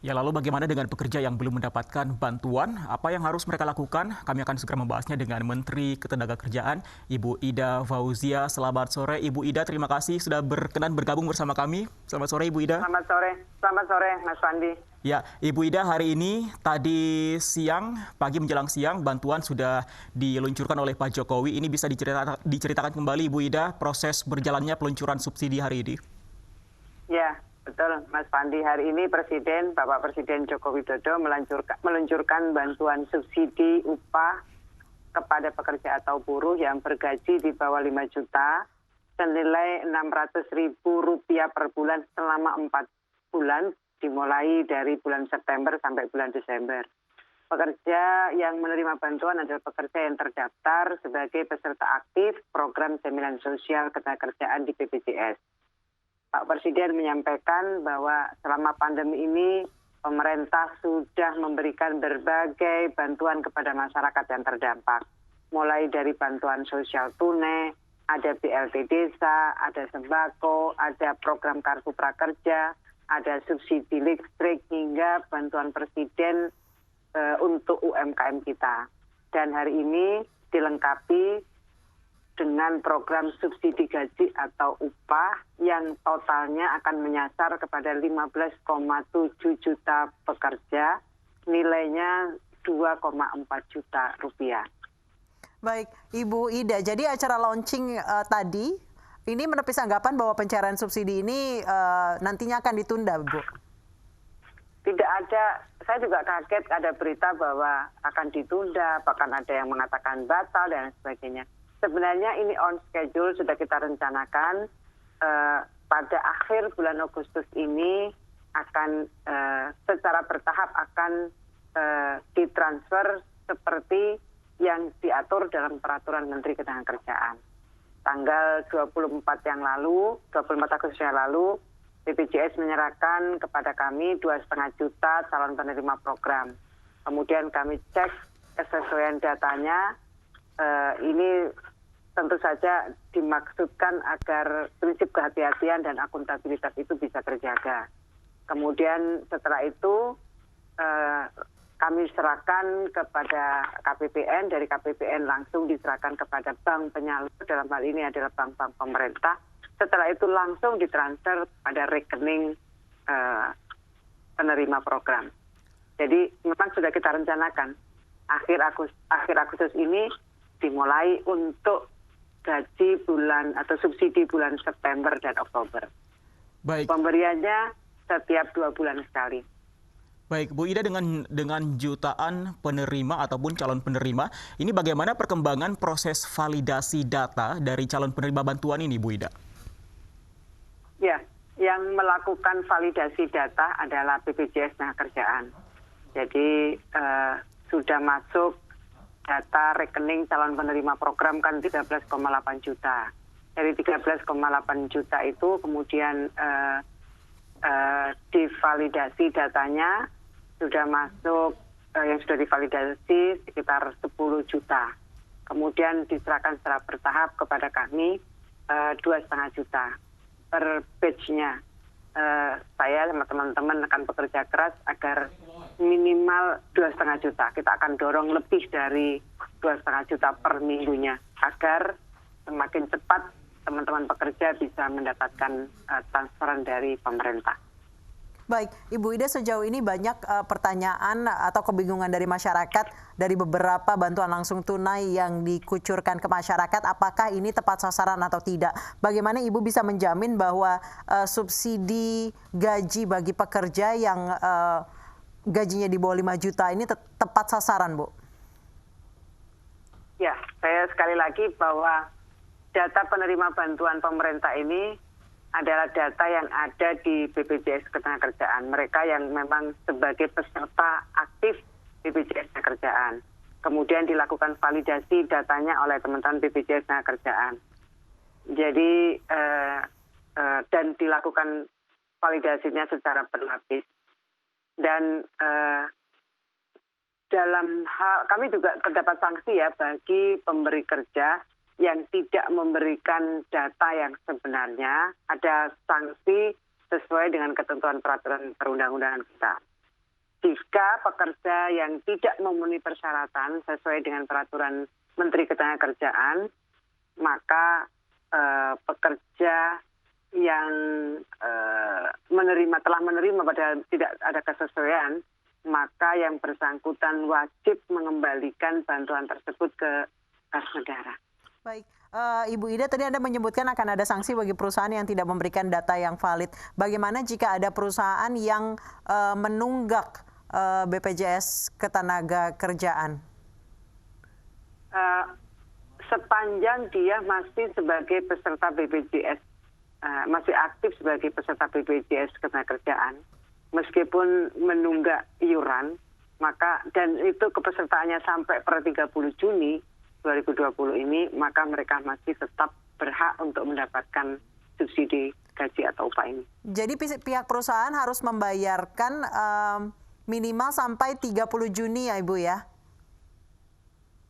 Ya, lalu bagaimana dengan pekerja yang belum mendapatkan bantuan? Apa yang harus mereka lakukan? Kami akan segera membahasnya dengan Menteri Ketenagakerjaan, Ibu Ida Fauzia. Selamat sore, Ibu Ida. Terima kasih sudah berkenan bergabung bersama kami. Selamat sore, Ibu Ida. Selamat sore, Mas Fandi. Ya, Ibu Ida, hari ini tadi siang, pagi menjelang siang, bantuan sudah diluncurkan oleh Pak Jokowi. Ini bisa diceritakan kembali, Ibu Ida, proses berjalannya peluncuran subsidi hari ini. Ya, betul, Mas Fandi. Hari ini Bapak Presiden Joko Widodo meluncurkan bantuan subsidi upah kepada pekerja atau buruh yang bergaji di bawah 5 juta senilai Rp600.000 per bulan selama 4 bulan, dimulai dari bulan September sampai bulan Desember. Pekerja yang menerima bantuan adalah pekerja yang terdaftar sebagai peserta aktif program jaminan sosial ketenagakerjaan di BPJS. Pak Presiden menyampaikan bahwa selama pandemi ini pemerintah sudah memberikan berbagai bantuan kepada masyarakat yang terdampak. Mulai dari bantuan sosial tunai, ada BLT desa, ada sembako, ada program kartu prakerja, ada subsidi listrik, hingga bantuan Presiden untuk UMKM kita. Dan hari ini dilengkapi dengan program subsidi gaji atau upah yang totalnya akan menyasar kepada 15,7 juta pekerja, nilainya 2,4 juta rupiah. Baik, Ibu Ida, jadi acara launching tadi, ini menepis anggapan bahwa pencairan subsidi ini nantinya akan ditunda, Bu? Tidak ada, saya juga kaget ada berita bahwa akan ditunda, bahkan ada yang mengatakan batal dan sebagainya. Sebenarnya ini on schedule, sudah kita rencanakan pada akhir bulan Agustus ini akan secara bertahap akan ditransfer seperti yang diatur dalam peraturan Menteri Ketenagakerjaan. Tanggal 24 Agustus yang lalu, BPJS menyerahkan kepada kami 2,5 juta calon penerima program. Kemudian kami cek kesesuaian datanya, ini tentu saja dimaksudkan agar prinsip kehati-hatian dan akuntabilitas itu bisa terjaga. Kemudian setelah itu kami serahkan kepada KPPN, dari KPPN langsung diserahkan kepada bank penyalur, dalam hal ini adalah bank-bank pemerintah. Setelah itu langsung ditransfer pada rekening penerima program. Jadi memang sudah kita rencanakan akhir Agustus ini dimulai untuk gaji bulan atau subsidi bulan September dan Oktober. Baik. Pemberiannya setiap 2 bulan sekali. Baik, Bu Ida, dengan jutaan penerima ataupun calon penerima, ini bagaimana perkembangan proses validasi data dari calon penerima bantuan ini, Bu Ida? Ya, yang melakukan validasi data adalah BPJS Ketenagakerjaan. Jadi sudah masuk data rekening calon penerima program kan 13,8 juta. Dari 13,8 juta itu kemudian divalidasi datanya sudah masuk, yang sudah divalidasi sekitar 10 juta. Kemudian diserahkan secara bertahap kepada kami 2,5 juta per batch-nya. Saya sama teman-teman akan bekerja keras agar minimal 2,5 juta. Kita akan dorong lebih dari 2,5 juta per minggunya agar semakin cepat teman-teman pekerja bisa mendapatkan transferan dari pemerintah. Baik, Ibu Ida, sejauh ini banyak pertanyaan atau kebingungan dari masyarakat dari beberapa bantuan langsung tunai yang dikucurkan ke masyarakat. Apakah ini tepat sasaran atau tidak? Bagaimana Ibu bisa menjamin bahwa subsidi gaji bagi pekerja yang gajinya di bawah 5 juta ini tepat sasaran, Bu? Ya, saya sekali lagi bahwa data penerima bantuan pemerintah ini adalah data yang ada di BPJS Ketenagakerjaan. Mereka yang memang sebagai peserta aktif BPJS Ketenagakerjaan. Kemudian dilakukan validasi datanya oleh teman-teman BPJS Ketenagakerjaan. Jadi, dan dilakukan validasinya secara berlapis. Dan dalam hal, kami juga terdapat sanksi ya bagi pemberi kerja yang tidak memberikan data yang sebenarnya. Ada sanksi sesuai dengan ketentuan peraturan perundang-undangan kita. jika pekerja yang tidak memenuhi persyaratan sesuai dengan peraturan Menteri Ketenagakerjaan, maka pekerja yang telah menerima padahal tidak ada kesesuaian, maka yang bersangkutan wajib mengembalikan bantuan tersebut ke kas negara. Baik, Ibu Ida, tadi Anda menyebutkan akan ada sanksi bagi perusahaan yang tidak memberikan data yang valid. Bagaimana jika ada perusahaan yang menunggak BPJS Ketenagakerjaan? Sepanjang dia masih sebagai peserta BPJS, masih aktif sebagai peserta BPJS Ketenagakerjaan, meskipun menunggak iuran, maka dan itu kepesertaannya sampai per 30 Juni 2020 ini, maka mereka masih tetap berhak untuk mendapatkan subsidi gaji atau upah ini. Jadi pihak perusahaan harus membayarkan minimal sampai 30 Juni ya Ibu ya?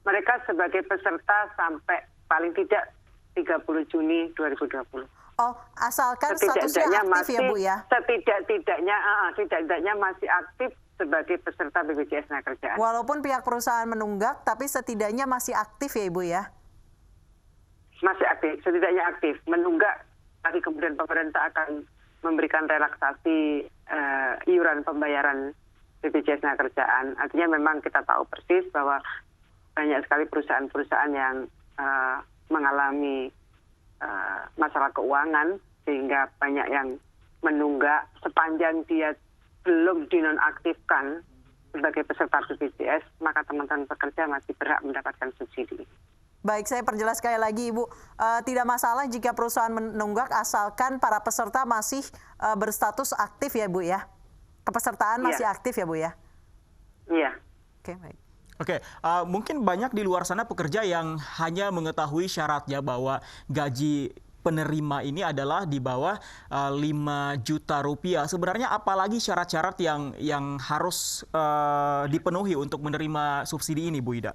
Mereka sebagai peserta sampai paling tidak 30 Juni 2020. Oh, asalkan statusnya aktif ya Bu ya? Setidaknya masih aktif sebagai peserta BPJS Ketenagakerjaan. Walaupun pihak perusahaan menunggak, tapi setidaknya masih aktif ya Ibu ya? Masih aktif, setidaknya aktif. Menunggak, tapi kemudian pemerintah akan memberikan relaksasi iuran pembayaran BPJS Ketenagakerjaan. Artinya memang kita tahu persis bahwa banyak sekali perusahaan-perusahaan yang mengalami masalah keuangan, sehingga banyak yang menunggak sepanjang dia belum dinonaktifkan sebagai peserta BPJS, maka teman-teman pekerja masih berhak mendapatkan subsidi. Baik, saya perjelas sekali lagi Ibu, tidak masalah jika perusahaan menunggak asalkan para peserta masih berstatus aktif ya Bu ya? Kepesertaan masih aktif ya Bu ya? Iya. Oke, baik. Oke, mungkin banyak di luar sana pekerja yang hanya mengetahui syaratnya bahwa gaji penerima ini adalah di bawah 5 juta rupiah. Sebenarnya apalagi syarat-syarat yang harus dipenuhi untuk menerima subsidi ini, Bu Ida?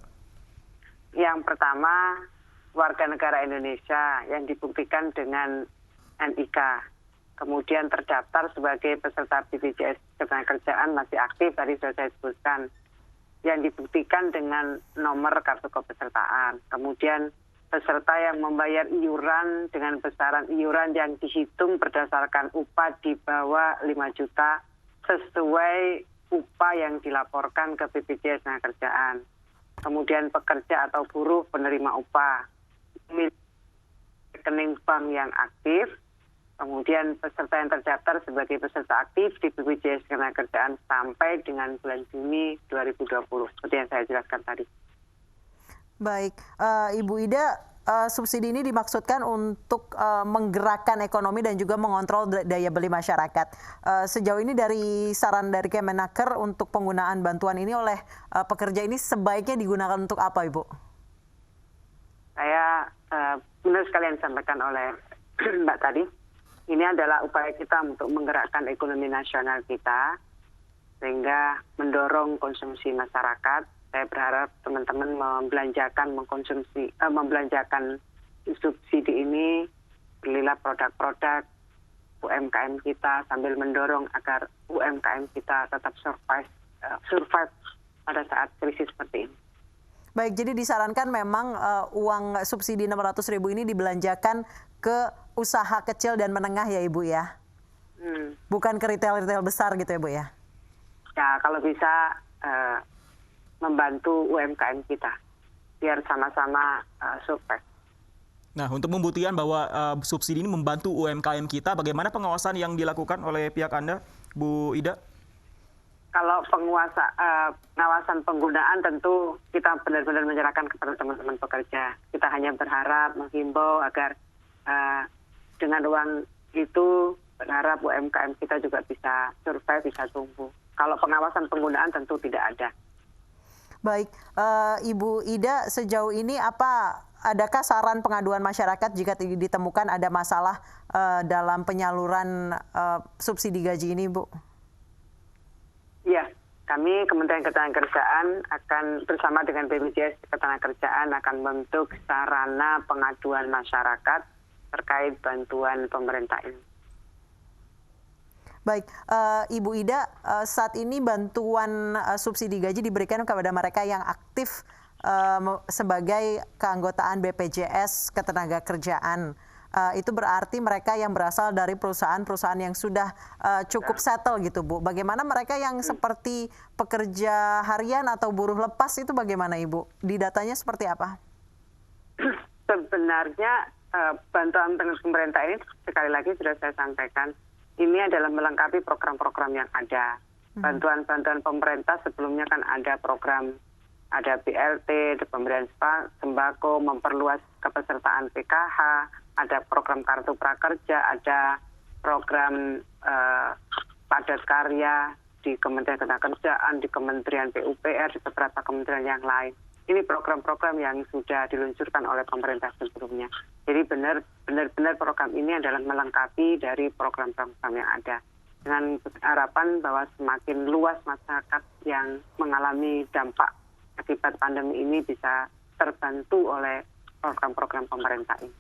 Yang pertama, warga negara Indonesia yang dibuktikan dengan NIK. Kemudian terdaftar sebagai peserta BPJS Ketenagakerjaan masih aktif, tadi sudah saya sebutkan. Yang dibuktikan dengan nomor kartu kepesertaan. Kemudian peserta yang membayar iuran dengan besaran iuran yang dihitung berdasarkan upah di bawah 5 juta sesuai upah yang dilaporkan ke BPJS Ketenagakerjaan. Kemudian pekerja atau buruh penerima upah, rekening bank yang aktif, kemudian peserta yang terdaftar sebagai peserta aktif di BPJS Ketenagakerjaan sampai dengan bulan Juni 2020, seperti yang saya jelaskan tadi. Baik, Ibu Ida, subsidi ini dimaksudkan untuk menggerakkan ekonomi dan juga mengontrol daya beli masyarakat. Sejauh ini dari saran dari Kemenaker untuk penggunaan bantuan ini oleh pekerja ini sebaiknya digunakan untuk apa, Ibu? Saya benar sekali yang disampaikan oleh Mbak tadi. Ini adalah upaya kita untuk menggerakkan ekonomi nasional kita sehingga mendorong konsumsi masyarakat. Saya berharap teman-teman membelanjakan subsidi ini, belilah produk-produk UMKM kita sambil mendorong agar UMKM kita tetap survive pada saat krisis seperti ini. Baik, jadi disarankan memang uang subsidi 600.000 ini dibelanjakan ke usaha kecil dan menengah ya Ibu ya? Bukan ke retail-retail besar gitu ya Bu ya? Ya, kalau bisa membantu UMKM kita biar sama-sama survive. Nah, untuk membuktikan bahwa subsidi ini membantu UMKM kita, bagaimana pengawasan yang dilakukan oleh pihak Anda, Bu Ida? Kalau pengawasan penggunaan tentu kita benar-benar menyerahkan kepada teman-teman pekerja. Kita hanya berharap, menghimbau agar dengan uang itu berharap UMKM kita juga bisa survive, bisa tumbuh. Kalau pengawasan penggunaan tentu tidak ada. Baik, Ibu Ida, sejauh ini adakah saran pengaduan masyarakat jika ditemukan ada masalah dalam penyaluran subsidi gaji ini, Bu? Ya, kami Kementerian Ketenagakerjaan akan bersama dengan BPJS Ketenagakerjaan akan membentuk sarana pengaduan masyarakat terkait bantuan pemerintah ini. Baik, Ibu Ida, saat ini bantuan subsidi gaji diberikan kepada mereka yang aktif sebagai keanggotaan BPJS Ketenagakerjaan. Itu berarti mereka yang berasal dari perusahaan-perusahaan yang sudah cukup settle gitu, Bu. Bagaimana mereka yang seperti pekerja harian atau buruh lepas itu bagaimana, Ibu? Di datanya seperti apa? Sebenarnya bantuan pemerintah ini sekali lagi sudah saya sampaikan, ini adalah melengkapi program-program yang ada. Bantuan-bantuan pemerintah sebelumnya kan ada program, ada BLT, ada pemberian sembako, memperluas kepesertaan PKH, ada program kartu prakerja, ada program padat karya di Kementerian Ketenagakerjaan, di Kementerian PUPR, di beberapa kementerian yang lain. Ini program-program yang sudah diluncurkan oleh pemerintah sebelumnya. Jadi benar-benar program ini adalah melengkapi dari program-program yang ada. Dengan harapan bahwa semakin luas masyarakat yang mengalami dampak akibat pandemi ini bisa terbantu oleh program-program pemerintah ini.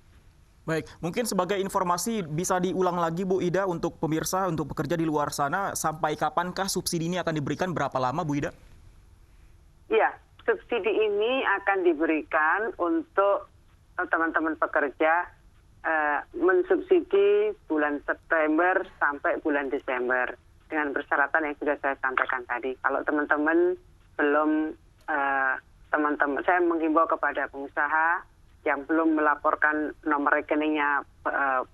Baik, mungkin sebagai informasi bisa diulang lagi Bu Ida untuk pemirsa, untuk pekerja di luar sana, sampai kapankah subsidi ini akan diberikan, berapa lama Bu Ida? Iya, subsidi ini akan diberikan untuk teman-teman pekerja mensubsidi bulan September sampai bulan Desember dengan persyaratan yang sudah saya sampaikan tadi. Kalau teman-teman belum, saya menghimbau kepada pengusaha yang belum melaporkan nomor rekeningnya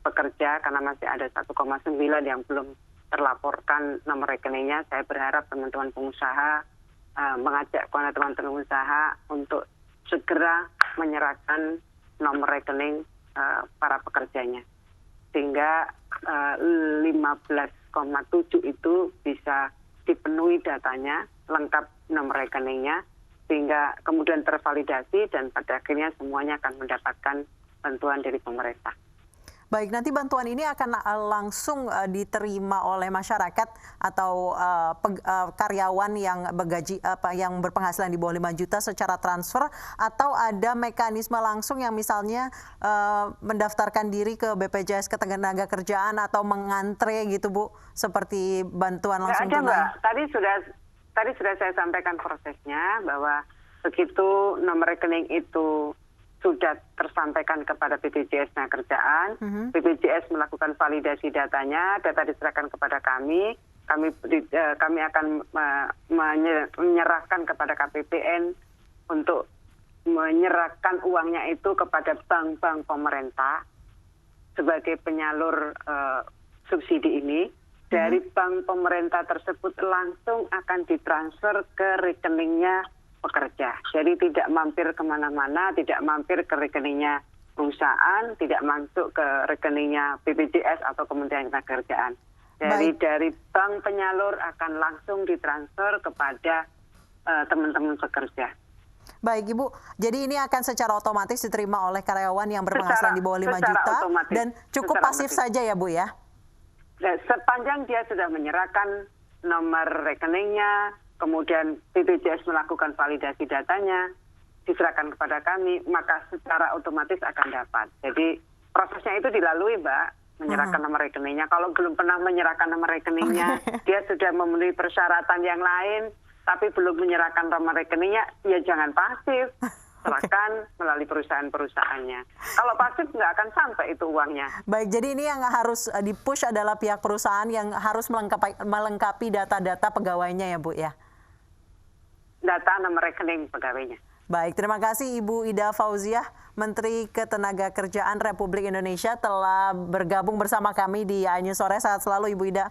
pekerja karena masih ada 1,9 yang belum terlaporkan nomor rekeningnya. Saya berharap teman-teman pengusaha mengajak kepada teman-teman usaha untuk segera menyerahkan nomor rekening para pekerjanya. Sehingga 15,7 itu bisa dipenuhi datanya, lengkap nomor rekeningnya, sehingga kemudian tervalidasi dan pada akhirnya semuanya akan mendapatkan bantuan dari pemerintah. Baik, nanti bantuan ini akan langsung diterima oleh masyarakat atau karyawan yang bergaji yang berpenghasilan di bawah 5 juta secara transfer, atau ada mekanisme langsung yang misalnya mendaftarkan diri ke BPJS Ketenagakerjaan atau mengantre gitu, Bu, seperti bantuan langsung tunai? Mbak. Tadi sudah saya sampaikan prosesnya bahwa begitu nomor rekening itu sudah tersampaikan kepada BPJS Ketenagakerjaan, BPJS melakukan validasi datanya, data diserahkan kepada kami akan menyerahkan kepada KPPN untuk menyerahkan uangnya itu kepada bank-bank pemerintah sebagai penyalur subsidi ini. Dari bank pemerintah tersebut langsung akan ditransfer ke rekeningnya pekerja. Jadi tidak mampir kemana-mana, tidak mampir ke rekeningnya perusahaan, tidak masuk ke rekeningnya BPJS atau Kementerian Ketenagakerjaan. Dari bank penyalur akan langsung ditransfer kepada teman-teman pekerja. Baik, Ibu. Jadi ini akan secara otomatis diterima oleh karyawan yang berpenghasilan di bawah 5 juta otomatis, dan cukup pasif saja ya, Bu, ya? Sepanjang dia sudah menyerahkan nomor rekeningnya, kemudian BPJS melakukan validasi datanya, diserahkan kepada kami, maka secara otomatis akan dapat. Jadi prosesnya itu dilalui, Mbak, menyerahkan nomor rekeningnya. Kalau belum pernah menyerahkan nomor rekeningnya, dia sudah memenuhi persyaratan yang lain, tapi belum menyerahkan nomor rekeningnya, ya jangan pasif. Serahkan melalui perusahaan-perusahaannya. Kalau pasif nggak akan sampai itu uangnya. Baik, jadi ini yang harus di-push adalah pihak perusahaan yang harus melengkapi data-data pegawainya ya, Bu, ya? Data nomor rekening pegawainya. Baik, terima kasih Ibu Ida Fauziah, Menteri Ketenagakerjaan Republik Indonesia, telah bergabung bersama kami di iNews Sore. Sehat selalu Ibu Ida.